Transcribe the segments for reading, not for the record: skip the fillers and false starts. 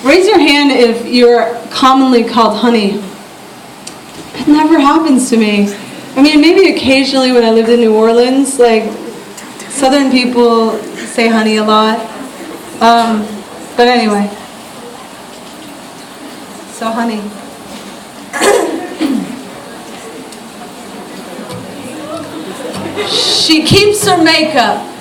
Raise your hand if you're commonly called honey. It never happens to me. I mean, maybe occasionally when I lived in New Orleans, like, Southern people say honey a lot. But anyway. So, honey. She keeps her makeup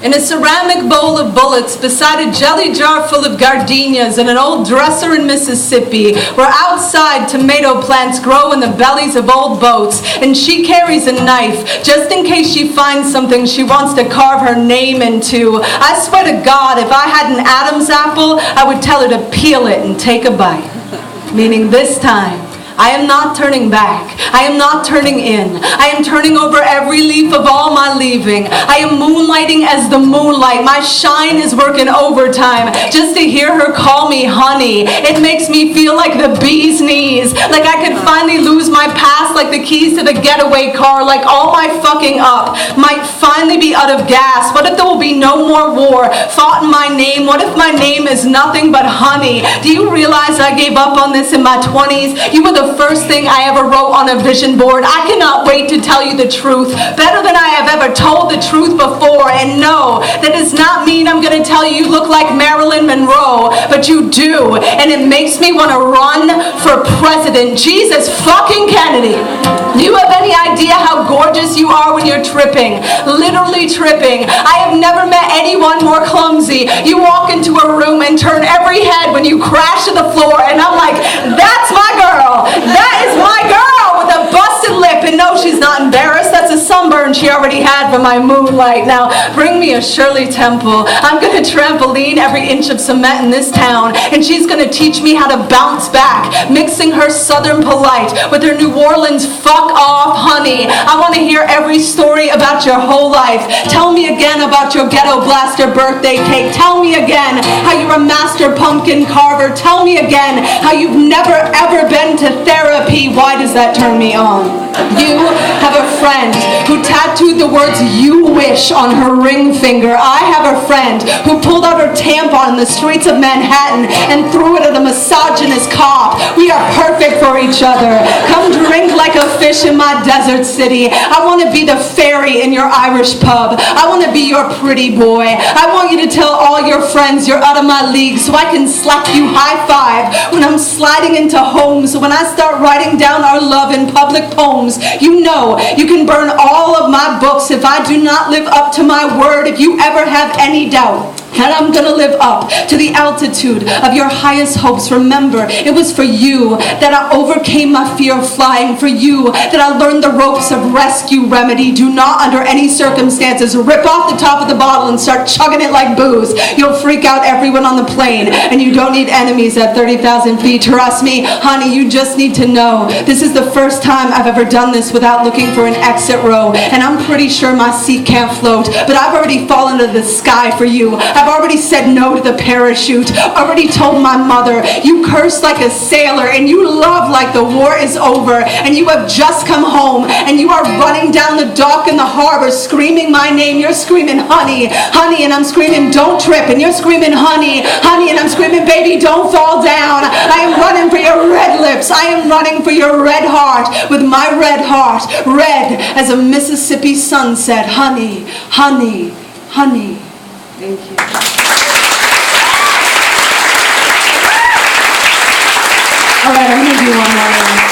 in a ceramic bowl of bullets beside a jelly jar full of gardenias and an old dresser in Mississippi where outside tomato plants grow in the bellies of old boats, and she carries a knife just in case she finds something she wants to carve her name into. I swear to God, if I had an Adam's apple, I would tell her to peel it and take a bite. Meaning this time, I am not turning back. I am not turning in. I am turning over every leaf of all my leaving. I am moonlighting as the moonlight. My shine is working overtime just to hear her call me honey. It makes me feel like the bee's knees. Like I could finally lose my past, like the keys to the getaway car. Like all my fucking up might finally be out of gas. What if there will be no more war fought in my name? What if my name is nothing but honey? Do you realize I gave up on this in my 20s? You were the first thing I ever wrote on a vision board. I cannot wait to tell you the truth, better than I have ever told the truth before. And no, that does not mean I'm going to tell you look like Marilyn Monroe, but you do, and it makes me want to run for president. Jesus fucking Kennedy. Do you have any idea how gorgeous you are when you're tripping? Literally tripping. I have never met anyone more clumsy. You walk into a room and turn every head when you crash to the floor, and I'm like, that's my girl. That is my girl with a busted lip. And no, she's not embarrassed. That's a sunburn she already had from my moonlight. Now, bring me a Shirley Temple. I'm going to trampoline every inch of cement in this town, and she's going to teach me how to bounce back, mixing her Southern polite with her New Orleans fuck off honey. I want to hear every story about your whole life. Tell me again about your ghetto blaster birthday cake. Tell me again how you're a master pumpkin carver. Tell me again how you've never ever been to therapy. Why does that turn me on? You have a friend who tattooed the words "you wish" on her ring finger. I have a friend who pulled out her tampon in the streets of Manhattan and threw it at a misogynist cop. We are perfect for each other. Come drink like a fish in my desert city. I want to be the fairy in your Irish pub. I want to be your pretty boy. I want you to tell all your friends you're out of my league so I can slap you high five when I'm sliding into homes. When I start writing down our love in public poems, you know you can burn all of my books if I do not live up to my word. If you ever have any doubt and I'm gonna live up to the altitude of your highest hopes, remember, it was for you that I overcame my fear of flying, for you that I learned the ropes of rescue remedy. Do not under any circumstances rip off the top of the bottle and start chugging it like booze. You'll freak out everyone on the plane, and you don't need enemies at 30,000 feet. Trust me, honey, you just need to know this is the first time I've ever done this without looking for an exit row, and I'm pretty sure my seat can't float, but I've already fallen to the sky for you. I've already said no to the parachute, already told my mother you curse like a sailor and you love like the war is over, and you have just come home and you are running down the dock in the harbor screaming my name. You're screaming honey, honey, and I'm screaming don't trip, and you're screaming honey, honey, and I'm screaming baby don't fall down. I am running for your red lips. I am running for your red heart with my red heart, red as a Mississippi sunset. Honey, honey, honey. Thank you. All right, I'm going to do one more.